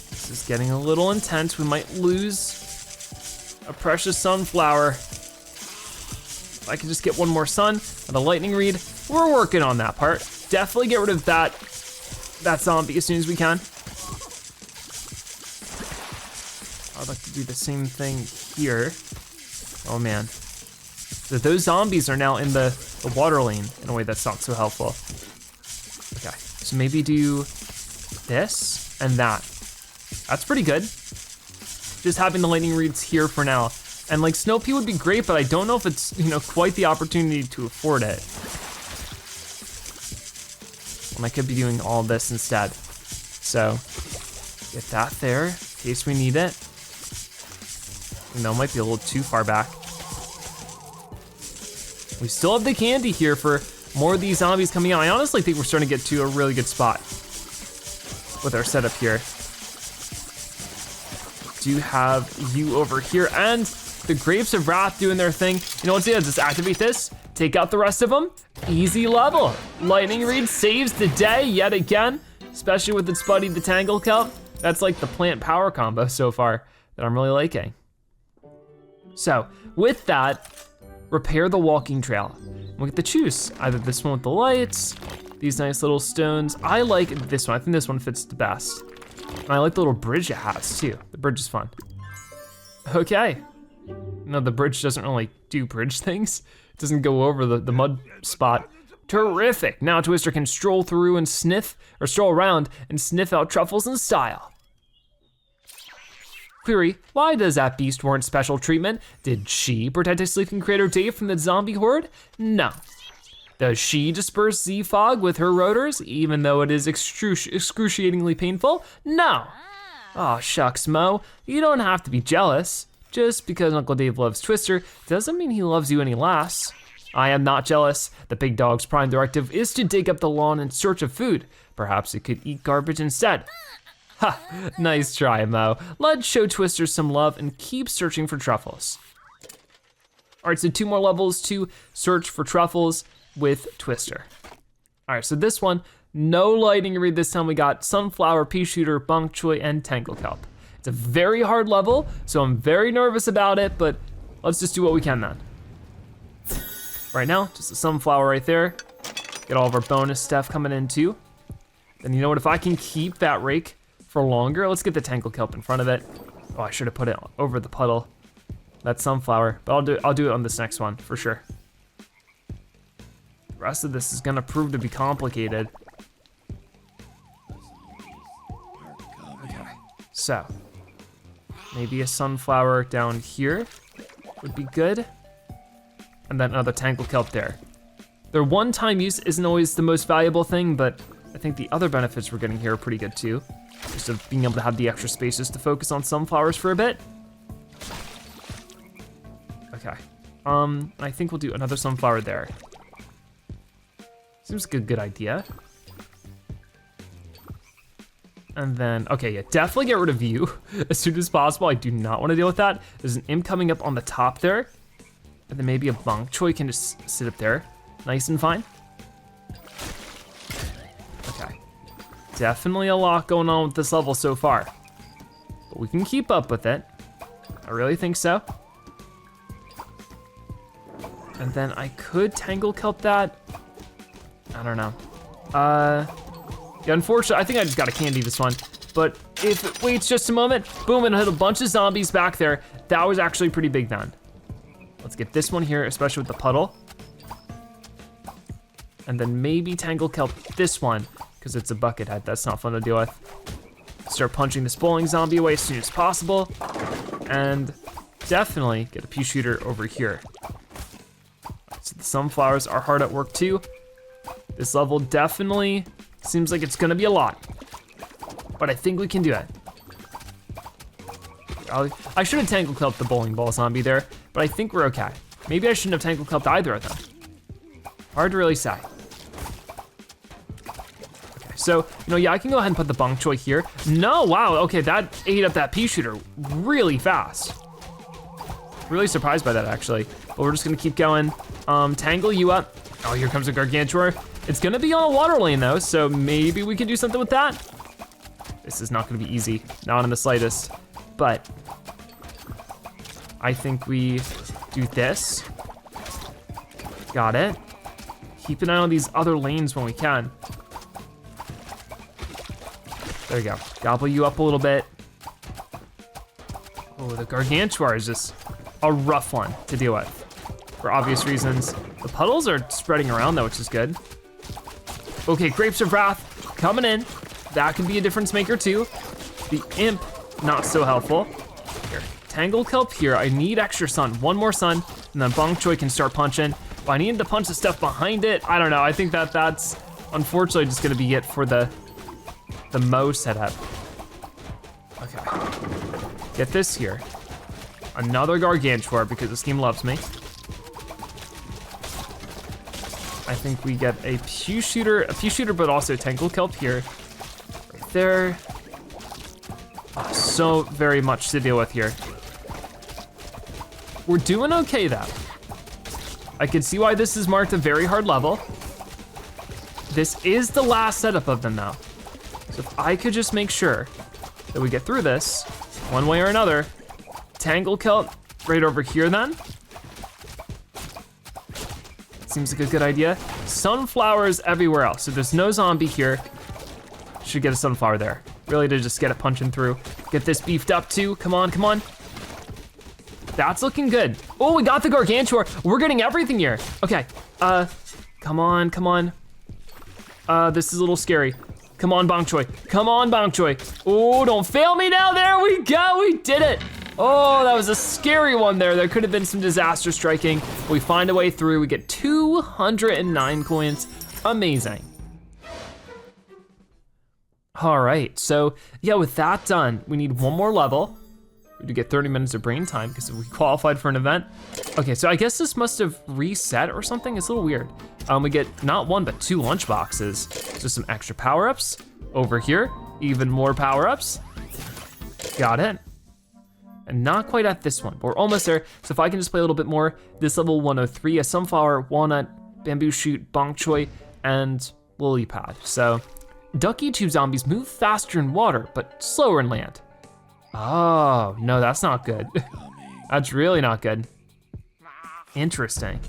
This is getting a little intense. We might lose a precious sunflower. If I could just get one more sun and a lightning reed, we're working on that part. Definitely get rid of that zombie as soon as we can. I'd like to do the same thing here. Oh man. So those zombies are now in the water lane in a way that's not so helpful. Okay, so maybe do this and that. That's pretty good. Just having the lightning reeds here for now. And like Snow Pea would be great, but I don't know if it's, you know, quite the opportunity to afford it. And I could be doing all this instead. So get that there in case we need it. No, it might be a little too far back. We still have the candy here for more of these zombies coming out. I honestly think we're starting to get to a really good spot with our setup here. Do have you over here, and the Grapes of Wrath doing their thing. You know what, just activate this, take out the rest of them, easy level. Lightning Reed saves the day yet again, especially with its buddy, the Tangle Kelp. That's like the plant power combo so far that I'm really liking. So with that, repair the walking trail. We get to choose either this one with the lights, these nice little stones. I like this one, I think this one fits the best. And I like the little bridge it has too. The bridge is fun. Okay. No, the bridge doesn't really do bridge things. It doesn't go over the mud spot. Terrific. Now Twister can stroll through and sniff, or stroll around and sniff out truffles in style. Query, why does that beast warrant special treatment? Did she protect a sleeping creator Dave from the zombie horde? No. Does she disperse Z-Fog with her rotors, even though it is excruciatingly painful? No. Oh, shucks, Mo. You don't have to be jealous. Just because Uncle Dave loves Twister doesn't mean he loves you any less. I am not jealous. The big dog's prime directive is to dig up the lawn in search of food. Perhaps it could eat garbage instead. Ha, nice try, Mo. Let's show Twister some love and keep searching for truffles. All right, so 2 more levels to search for truffles with Twister. All right, so this one, no lightning reed this time. We got Sunflower, Peashooter, Bok Choy, and Tangle Kelp. It's a very hard level, so I'm very nervous about it, but let's just do what we can then. Right now, just a sunflower right there. Get all of our bonus stuff coming in too. And you know what, if I can keep that rake for longer, let's get the Tangle Kelp in front of it. Oh, I should have put it over the puddle. That's sunflower, but I'll do it on this next one for sure. The rest of this is gonna prove to be complicated. Okay, so maybe a sunflower down here would be good. And then another Tangle Kelp there. Their one-time use isn't always the most valuable thing, but I think the other benefits we're getting here are pretty good too. Just of being able to have the extra spaces to focus on sunflowers for a bit. Okay, I think we'll do another sunflower there. Seems like a good idea. And then, okay, yeah, definitely get rid of you as soon as possible. I do not want to deal with that. There's an imp coming up on the top there. And then maybe a Bok Choy can just sit up there, nice and fine. Okay, definitely a lot going on with this level so far. But we can keep up with it. I really think so. And then I could Tangle Kelp that. I don't know. Yeah, unfortunately, I think I just gotta candy this one. But if it waits just a moment, boom, and hit a bunch of zombies back there. That was actually pretty big then. Let's get this one here, especially with the puddle. And then maybe Tangle Kelp this one, because it's a bucket head. That's not fun to deal with. Start punching this bowling zombie away as soon as possible. And definitely get a Peashooter over here. So the sunflowers are hard at work too. This level definitely seems like it's gonna be a lot, but I think we can do it. I should have Tangle Kelped the bowling ball zombie there, but I think we're okay. Maybe I shouldn't have Tangle Kelped either of them. Hard to really say. Okay, so, you know, yeah, I can go ahead and put the Bok Choy here. No, wow, okay, that ate up that Peashooter really fast. Really surprised by that, actually. But we're just gonna keep going. Tangle you up. Oh, here comes a Gargantuar. It's gonna be on a water lane though, so maybe we can do something with that. This is not gonna be easy, not in the slightest. But I think we do this. Got it. Keep an eye on these other lanes when we can. There we go. Gobble you up a little bit. Oh, the Gargantuar is just a rough one to deal with. for obvious reasons. The puddles are spreading around though, which is good. Okay, Grapes of Wrath coming in. That could be a difference maker too. The Imp, not so helpful. Here, Tangle Kelp here. I need extra sun, one more sun, and then Bong Choy can start punching. But I need to punch the stuff behind it. I don't know, I think that's unfortunately just gonna be it for the Mo setup. Okay, get this here. Another Gargantuar because this game loves me. I think we get a Peashooter, but also Tangle Kelp here. Right there. Oh, so very much to deal with here. We're doing okay though. I can see why this is marked a very hard level. This is the last setup of them though. So if I could just make sure that we get through this one way or another. Tangle Kelp right over here then. Seems like a good idea. Sunflowers everywhere else. So there's no zombie here. Should get a sunflower there. Really to just get it punching through. Get this beefed up too, come on, come on. That's looking good. Oh, we got the Gargantuar. We're getting everything here. Okay, come on, come on. This is a little scary. Come on, Bong Choy. Come on, Bong Choy. Oh, don't fail me now. There we go, we did it. Oh, that was a scary one there. There could have been some disaster striking. We find a way through. We get 209 coins. Amazing. All right, so yeah, with that done, we need one more level. We do get 30 minutes of brain time because we qualified for an event. Okay, so I guess this must have reset or something. It's a little weird. We get not one, but 2 lunch boxes. So some extra power-ups over here. Even more power-ups. Got it. And not quite at this one, but we're almost there. So if I can just play a little bit more, this level 103, a sunflower, walnut, bamboo shoot, bong choy, and lily pad. So Ducky Tube Zombies move faster in water, but slower in land. Oh, no, that's not good. That's really not good. Interesting.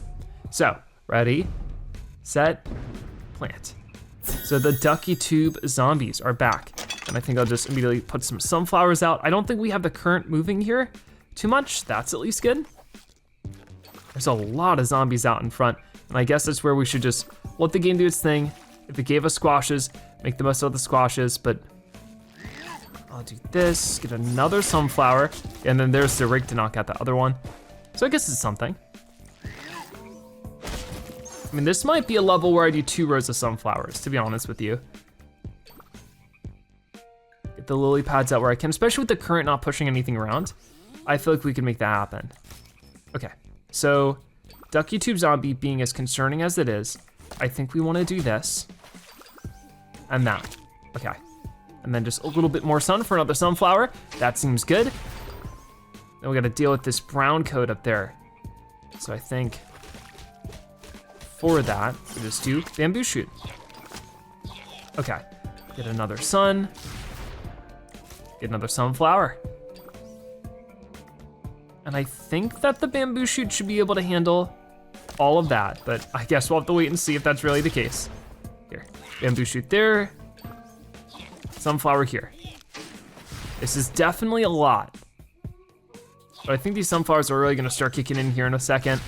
So, ready, set, plant. So the Ducky Tube Zombies are back. And I think I'll just immediately put some sunflowers out. I don't think we have the current moving here too much. That's at least good. There's a lot of zombies out in front. And I guess that's where we should just let the game do its thing. If it gave us squashes, make the most of the squashes, but I'll do this, get another sunflower, and then there's the rig to knock out the other one. So I guess it's something. I mean, this might be a level where I do 2 rows of sunflowers, to be honest with you. Get the lily pads out where I can, especially with the current not pushing anything around. I feel like we can make that happen. Okay, so Ducky Tube Zombie being as concerning as it is, I think we wanna do this and that, okay. And then just a little bit more sun for another sunflower. That seems good. Then we gotta deal with this brown coat up there. So I think for that, we just do bamboo shoot. Okay, get another sun. Get another sunflower. And I think that the bamboo shoot should be able to handle all of that, but I guess we'll have to wait and see if that's really the case. Here, bamboo shoot there. Sunflower here. This is definitely a lot. But I think these sunflowers are really gonna start kicking in here in a second.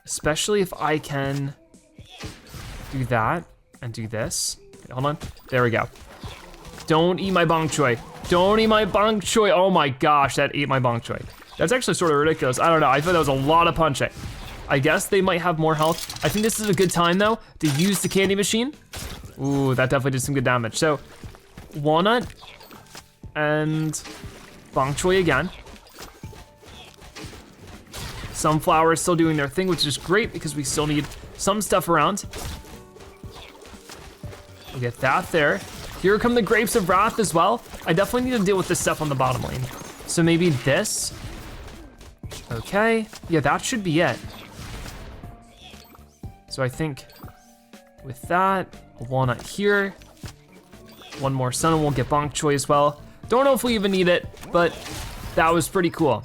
Especially if I can do that and do this. Okay, hold on, there we go. Don't eat my bong choy. Don't eat my bong choy. Oh my gosh, that ate my bong choy. That's actually sort of ridiculous. I don't know, I thought that was a lot of punching. I guess they might have more health. I think this is a good time though to use the candy machine. Ooh, that definitely did some good damage. So, walnut and bong choy again. Sunflower is still doing their thing, which is great because we still need some stuff around. We'll get that there. Here come the Grapes of Wrath as well. I definitely need to deal with this stuff on the bottom lane. So maybe this. Okay, yeah, that should be it. So I think with that, a walnut here. One more sun and we'll get bong choy as well. Don't know if we even need it, but that was pretty cool.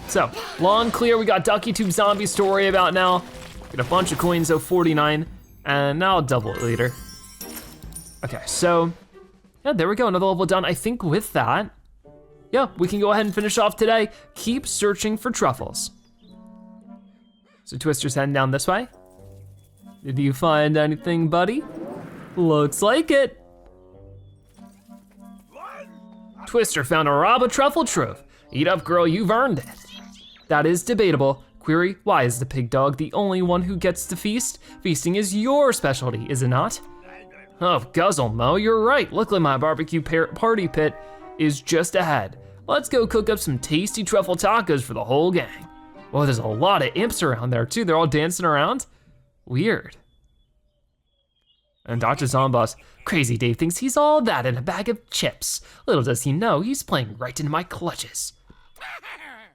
So, long clear, we got Ducky Tube Zombies to worry about now. Get a bunch of coins, so 49, and now I'll double it later. Okay, so, yeah, there we go, another level done. I think with that, yeah, we can go ahead and finish off today. Keep searching for truffles. So Twister's heading down this way. Did you find anything, buddy? Looks like it. Twister found a Robba truffle trove. Eat up, girl, you've earned it. That is debatable. Query, why is the pig dog the only one who gets to feast? Feasting is your specialty, is it not? Oh, guzzle, Mo, you're right. Luckily my barbecue party pit is just ahead. Let's go cook up some tasty truffle tacos for the whole gang. Oh, there's a lot of imps around there too. They're all dancing around. Weird. And Dr. Zomboss, crazy Dave thinks he's all that in a bag of chips. Little does he know, he's playing right into my clutches.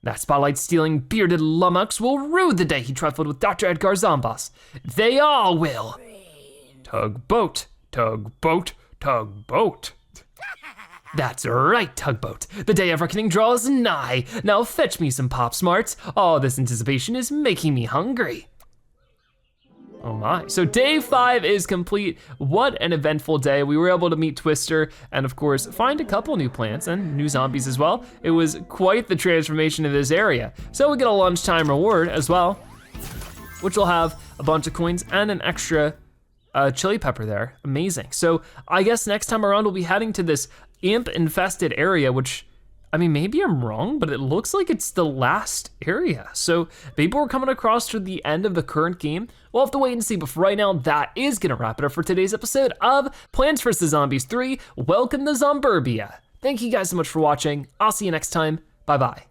That spotlight stealing bearded lummox will rue the day he truffled with Dr. Edgar Zomboss. They all will. Tugboat, tugboat, tugboat. That's right, Tugboat. The day of reckoning draws nigh. Now fetch me some Pop Smarts. All this anticipation is making me hungry. Oh my, so day 5 is complete. What an eventful day. We were able to meet Twister and of course, find a couple new plants and new zombies as well. It was quite the transformation of this area. So we get a lunchtime reward as well, which will have a bunch of coins and an extra chili pepper there, amazing. So I guess next time around we'll be heading to this imp infested area, which, I mean, maybe I'm wrong, but it looks like it's the last area. So maybe we're coming across to the end of the current game. We'll have to wait and see, but for right now, that is gonna wrap it up for today's episode of Plants vs. Zombies 3, Welcome to Zomburbia. Thank you guys so much for watching. I'll see you next time, bye-bye.